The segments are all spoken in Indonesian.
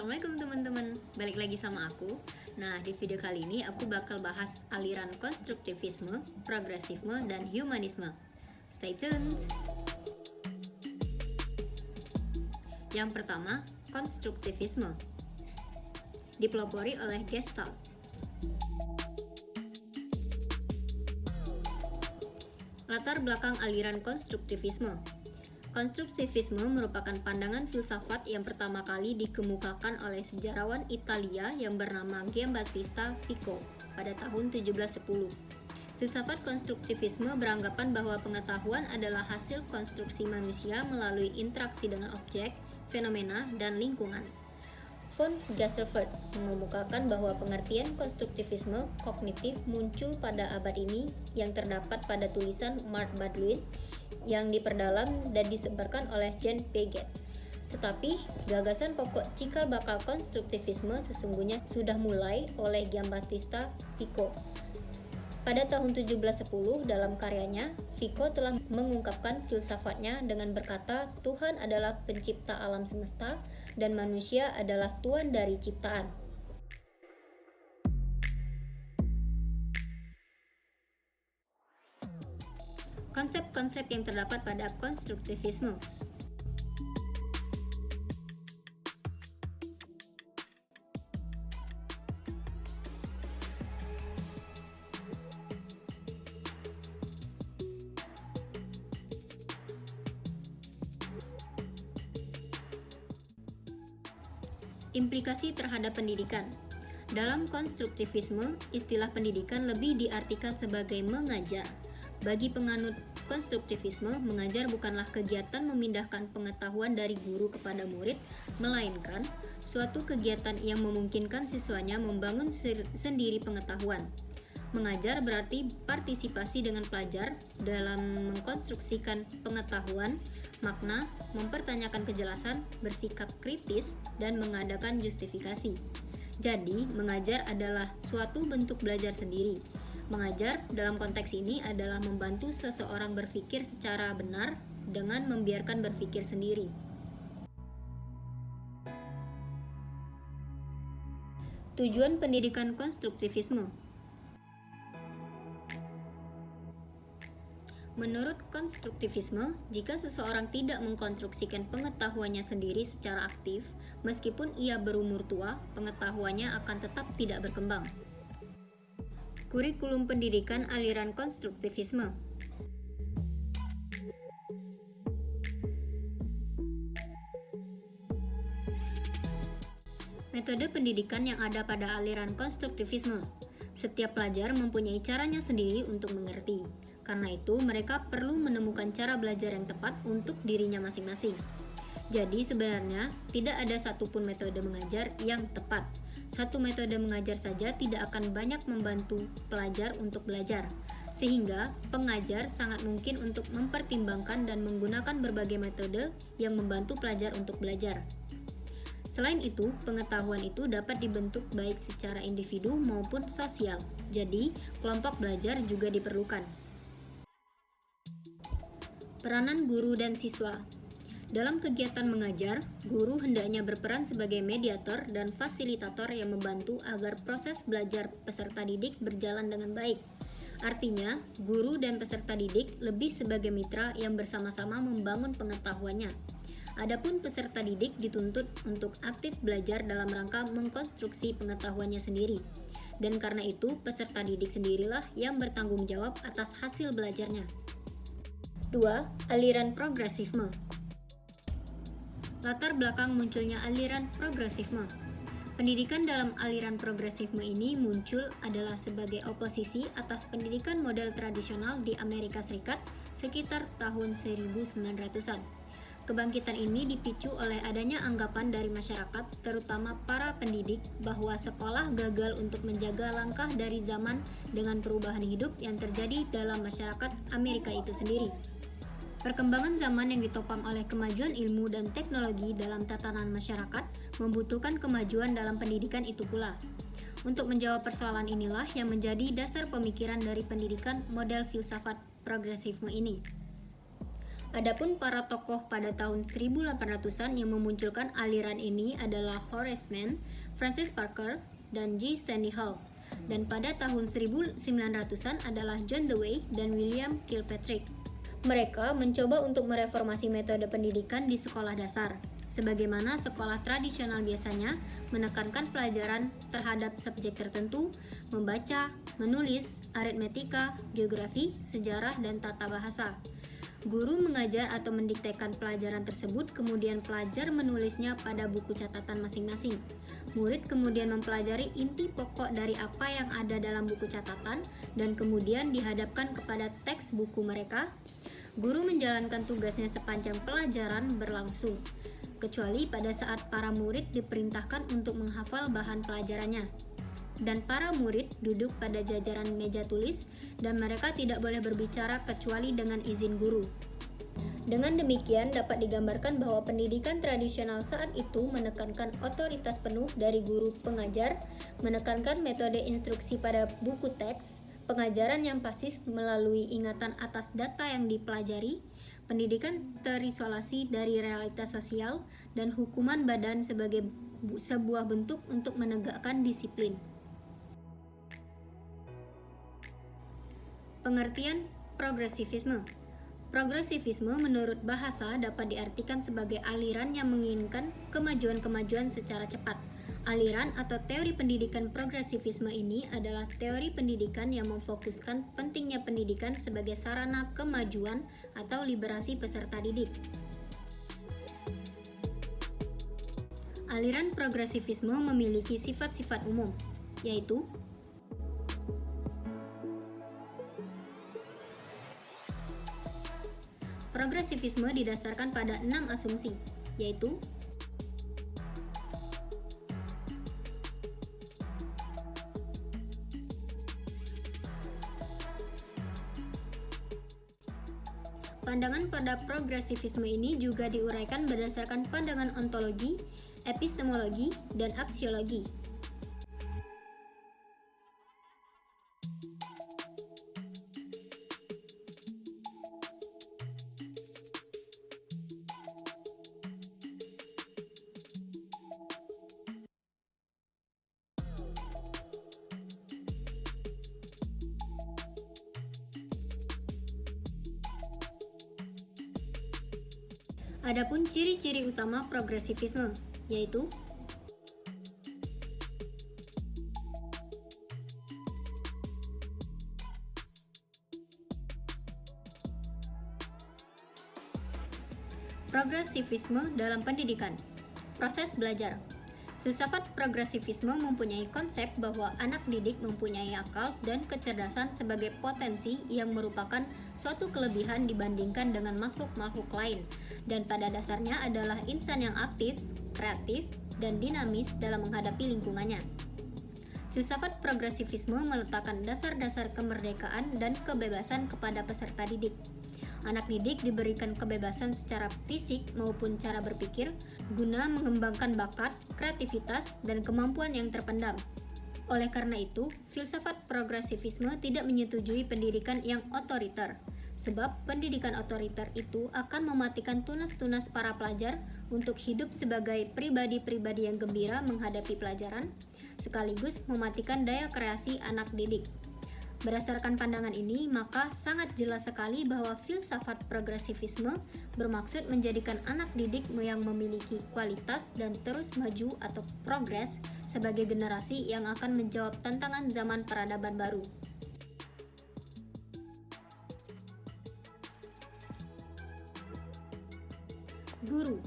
Assalamualaikum teman-teman, balik lagi sama aku. Nah, di video kali ini aku bakal bahas aliran konstruktivisme, progresifme, dan humanisme. Stay tuned! Yang pertama, konstruktivisme. Dipelopori oleh Gestalt. Latar belakang aliran konstruktivisme. Konstruktivisme merupakan pandangan filsafat yang pertama kali dikemukakan oleh sejarawan Italia yang bernama Giambattista Vico pada tahun 1710. Filsafat konstruktivisme beranggapan bahwa pengetahuan adalah hasil konstruksi manusia melalui interaksi dengan objek, fenomena, dan lingkungan. Von Gasseldorp mengemukakan bahwa pengertian konstruktivisme kognitif muncul pada abad ini yang terdapat pada tulisan Mark Baldwin yang diperdalam dan disebarkan oleh Jean Piaget. Tetapi, gagasan pokok cikal bakal konstruktivisme sesungguhnya sudah mulai oleh Giambattista Vico. Pada tahun 1710, dalam karyanya, Vico telah mengungkapkan filsafatnya dengan berkata, Tuhan adalah pencipta alam semesta dan manusia adalah tuan dari ciptaan. Konsep-konsep yang terdapat pada konstruktivisme. Implikasi terhadap pendidikan. Dalam konstruktivisme, istilah pendidikan lebih diartikan sebagai mengajar. Bagi penganut konstruktivisme, mengajar bukanlah kegiatan memindahkan pengetahuan dari guru kepada murid, melainkan suatu kegiatan yang memungkinkan siswanya membangun sendiri pengetahuan. Mengajar berarti partisipasi dengan pelajar dalam mengkonstruksikan pengetahuan, makna, mempertanyakan kejelasan, bersikap kritis, dan mengadakan justifikasi. Jadi, mengajar adalah suatu bentuk belajar sendiri. Mengajar dalam konteks ini adalah membantu seseorang berpikir secara benar dengan membiarkan berpikir sendiri. Tujuan pendidikan konstruktivisme. Menurut konstruktivisme, jika seseorang tidak mengkonstruksikan pengetahuannya sendiri secara aktif, meskipun ia berumur tua, pengetahuannya akan tetap tidak berkembang. Kurikulum pendidikan aliran konstruktivisme. Metode pendidikan yang ada pada aliran konstruktivisme. Setiap pelajar mempunyai caranya sendiri untuk mengerti. Karena itu, mereka perlu menemukan cara belajar yang tepat untuk dirinya masing-masing. Jadi sebenarnya tidak ada satupun metode mengajar yang tepat. Satu metode mengajar saja tidak akan banyak membantu pelajar untuk belajar, sehingga pengajar sangat mungkin untuk mempertimbangkan dan menggunakan berbagai metode yang membantu pelajar untuk belajar. Selain itu, pengetahuan itu dapat dibentuk baik secara individu maupun sosial. Jadi, kelompok belajar juga diperlukan. Peranan guru dan siswa. Dalam kegiatan mengajar, guru hendaknya berperan sebagai mediator dan fasilitator yang membantu agar proses belajar peserta didik berjalan dengan baik. Artinya, guru dan peserta didik lebih sebagai mitra yang bersama-sama membangun pengetahuannya. Adapun peserta didik dituntut untuk aktif belajar dalam rangka mengkonstruksi pengetahuannya sendiri. Dan karena itu, peserta didik sendirilah yang bertanggung jawab atas hasil belajarnya. 2. Aliran progresifme. Latar belakang munculnya aliran progresifme. Pendidikan dalam aliran progresifme ini muncul adalah sebagai oposisi atas pendidikan model tradisional di Amerika Serikat sekitar tahun 1900-an. Kebangkitan ini dipicu oleh adanya anggapan dari masyarakat, terutama para pendidik, bahwa sekolah gagal untuk menjaga langkah dari zaman dengan perubahan hidup yang terjadi dalam masyarakat Amerika itu sendiri. Perkembangan zaman yang ditopang oleh kemajuan ilmu dan teknologi dalam tatanan masyarakat membutuhkan kemajuan dalam pendidikan itu pula. Untuk menjawab persoalan inilah yang menjadi dasar pemikiran dari pendidikan model filsafat progresifme ini. Adapun para tokoh pada tahun 1800-an yang memunculkan aliran ini adalah Horace Mann, Francis Parker, dan G. Stanley Hall. Dan pada tahun 1900-an adalah John Dewey dan William Kilpatrick. Mereka mencoba untuk mereformasi metode pendidikan di sekolah dasar. Sebagaimana sekolah tradisional biasanya menekankan pelajaran terhadap subjek tertentu, membaca, menulis, aritmetika, geografi, sejarah, dan tata bahasa. Guru mengajar atau mendiktekan pelajaran tersebut, kemudian pelajar menulisnya pada buku catatan masing-masing. Murid kemudian mempelajari inti pokok dari apa yang ada dalam buku catatan dan kemudian dihadapkan kepada teks buku mereka. Guru menjalankan tugasnya sepanjang pelajaran berlangsung, kecuali pada saat para murid diperintahkan untuk menghafal bahan pelajarannya. Dan para murid duduk pada jajaran meja tulis dan mereka tidak boleh berbicara kecuali dengan izin guru. Dengan demikian dapat digambarkan bahwa pendidikan tradisional saat itu menekankan otoritas penuh dari guru pengajar, menekankan metode instruksi pada buku teks, pengajaran yang pasif melalui ingatan atas data yang dipelajari, pendidikan terisolasi dari realitas sosial, dan hukuman badan sebagai sebuah bentuk untuk menegakkan disiplin. Pengertian progresivisme. Progresivisme menurut bahasa dapat diartikan sebagai aliran yang menginginkan kemajuan-kemajuan secara cepat. Aliran atau teori pendidikan progresivisme ini adalah teori pendidikan yang memfokuskan pentingnya pendidikan sebagai sarana kemajuan atau liberasi peserta didik. Aliran progresivisme memiliki sifat-sifat umum, yaitu progresivisme didasarkan pada 6 asumsi, yaitu pandangan pada progresivisme ini juga diuraikan berdasarkan pandangan ontologi, epistemologi, dan aksiologi. Adapun ciri-ciri utama progresivisme, yaitu progresivisme dalam pendidikan. Proses belajar. Filsafat progresivisme mempunyai konsep bahwa anak didik mempunyai akal dan kecerdasan sebagai potensi yang merupakan suatu kelebihan dibandingkan dengan makhluk-makhluk lain, dan pada dasarnya adalah insan yang aktif, kreatif, dan dinamis dalam menghadapi lingkungannya. Filsafat progresivisme meletakkan dasar-dasar kemerdekaan dan kebebasan kepada peserta didik. Anak didik diberikan kebebasan secara fisik maupun cara berpikir guna mengembangkan bakat, kreativitas, dan kemampuan yang terpendam. Oleh karena itu, filsafat progresivisme tidak menyetujui pendidikan yang otoriter, sebab pendidikan otoriter itu akan mematikan tunas-tunas para pelajar untuk hidup sebagai pribadi-pribadi yang gembira menghadapi pelajaran, sekaligus mematikan daya kreasi anak didik. Berdasarkan pandangan ini, maka sangat jelas sekali bahwa filsafat progresivisme bermaksud menjadikan anak didik yang memiliki kualitas dan terus maju atau progres sebagai generasi yang akan menjawab tantangan zaman peradaban baru. Guru.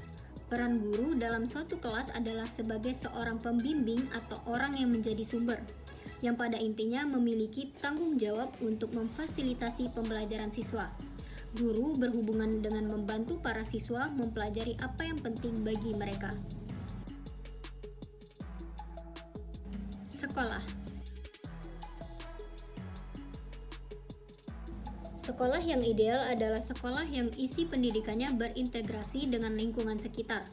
Peran guru dalam suatu kelas adalah sebagai seorang pembimbing atau orang yang menjadi sumber, yang pada intinya memiliki tanggung jawab untuk memfasilitasi pembelajaran siswa. Guru berhubungan dengan membantu para siswa mempelajari apa yang penting bagi mereka. Sekolah. Sekolah yang ideal adalah sekolah yang isi pendidikannya berintegrasi dengan lingkungan sekitar.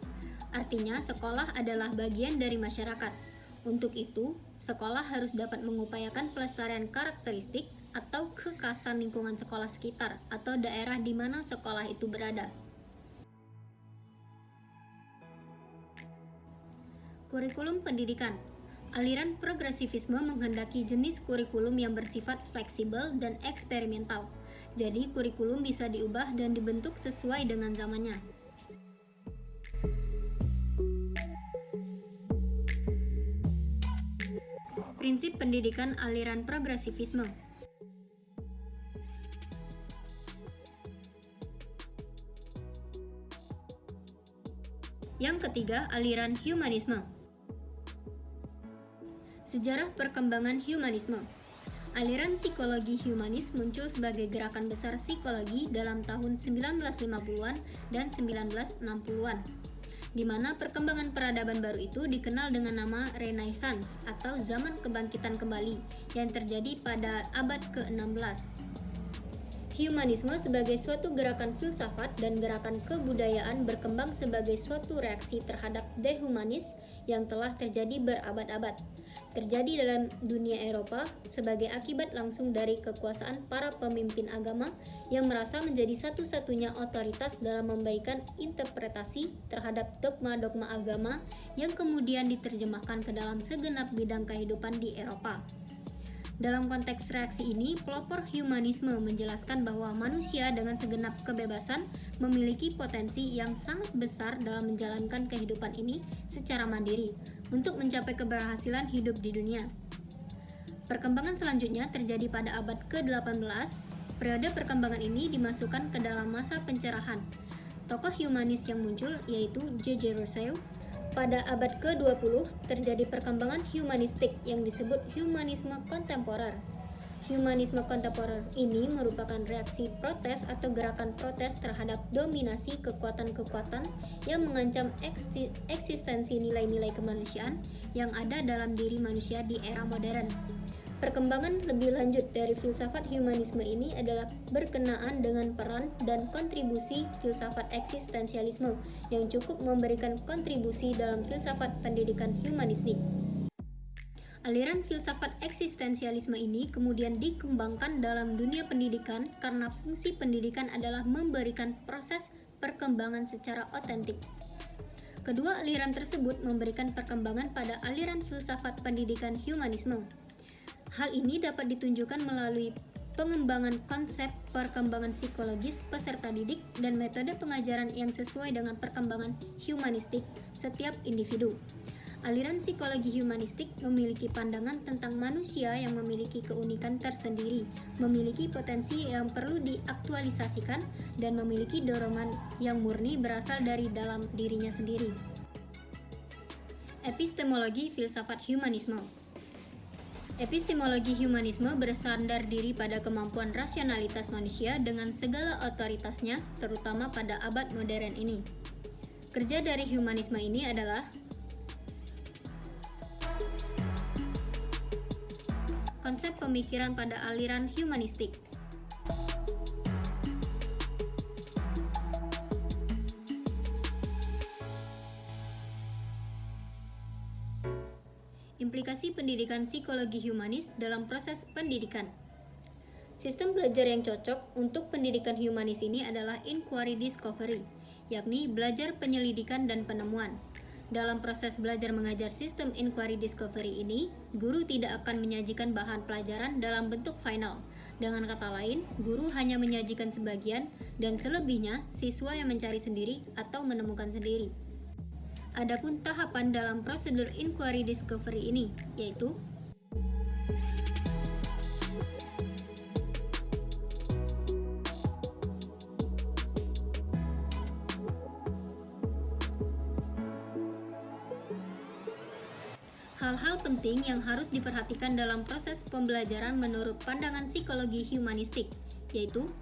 Artinya, sekolah adalah bagian dari masyarakat. Untuk itu, sekolah harus dapat mengupayakan pelestarian karakteristik, atau kekhasan lingkungan sekolah sekitar atau daerah di mana sekolah itu berada. Kurikulum pendidikan. Aliran progresivisme menghendaki jenis kurikulum yang bersifat fleksibel dan eksperimental. Jadi, kurikulum bisa diubah dan dibentuk sesuai dengan zamannya. Prinsip pendidikan aliran progresivisme. Yang ketiga, aliran humanisme. Sejarah perkembangan humanisme. Aliran psikologi humanis muncul sebagai gerakan besar psikologi dalam tahun 1950-an dan 1960-an, di mana perkembangan peradaban baru itu dikenal dengan nama Renaissance atau zaman kebangkitan kembali yang terjadi pada abad ke-16. Humanisme sebagai suatu gerakan filsafat dan gerakan kebudayaan berkembang sebagai suatu reaksi terhadap dehumanis yang telah terjadi berabad-abad. Terjadi dalam dunia Eropa sebagai akibat langsung dari kekuasaan para pemimpin agama yang merasa menjadi satu-satunya otoritas dalam memberikan interpretasi terhadap dogma-dogma agama yang kemudian diterjemahkan ke dalam segenap bidang kehidupan di Eropa. Dalam konteks reaksi ini, pelopor humanisme menjelaskan bahwa manusia dengan segenap kebebasan memiliki potensi yang sangat besar dalam menjalankan kehidupan ini secara mandiri untuk mencapai keberhasilan hidup di dunia. Perkembangan selanjutnya terjadi pada abad ke-18. Periode perkembangan ini dimasukkan ke dalam masa pencerahan. Tokoh humanis yang muncul yaitu J.J. Rousseau. Pada abad ke-20 terjadi perkembangan humanistik yang disebut humanisme kontemporer. Humanisme kontemporer ini merupakan reaksi protes atau gerakan protes terhadap dominasi kekuatan-kekuatan yang mengancam eksistensi nilai-nilai kemanusiaan yang ada dalam diri manusia di era modern. Perkembangan lebih lanjut dari filsafat humanisme ini adalah berkenaan dengan peran dan kontribusi filsafat eksistensialisme yang cukup memberikan kontribusi dalam filsafat pendidikan humanistik. Aliran filsafat eksistensialisme ini kemudian dikembangkan dalam dunia pendidikan karena fungsi pendidikan adalah memberikan proses perkembangan secara otentik. Kedua aliran tersebut memberikan perkembangan pada aliran filsafat pendidikan humanisme. Hal ini dapat ditunjukkan melalui pengembangan konsep perkembangan psikologis peserta didik dan metode pengajaran yang sesuai dengan perkembangan humanistik setiap individu. Aliran psikologi humanistik memiliki pandangan tentang manusia yang memiliki keunikan tersendiri, memiliki potensi yang perlu diaktualisasikan, dan memiliki dorongan yang murni berasal dari dalam dirinya sendiri. Epistemologi filsafat humanisme. Epistemologi humanisme bersandar diri pada kemampuan rasionalitas manusia dengan segala otoritasnya, terutama pada abad modern ini. Kerja dari humanisme ini adalah konsep pemikiran pada aliran humanistik. Implikasi pendidikan psikologi humanis dalam proses pendidikan. Sistem belajar yang cocok untuk pendidikan humanis ini adalah inquiry discovery, yakni belajar penyelidikan dan penemuan. Dalam proses belajar mengajar sistem inquiry discovery ini, guru tidak akan menyajikan bahan pelajaran dalam bentuk final. Dengan kata lain, guru hanya menyajikan sebagian dan selebihnya siswa yang mencari sendiri atau menemukan sendiri. Adapun tahapan dalam prosedur inquiry discovery ini, yaitu hal-hal penting yang harus diperhatikan dalam proses pembelajaran menurut pandangan psikologi humanistik, yaitu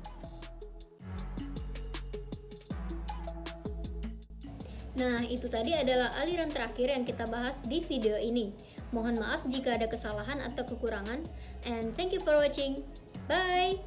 Nah, itu tadi adalah aliran terakhir yang kita bahas di video ini. Mohon maaf jika ada kesalahan atau kekurangan. And thank you for watching. Bye!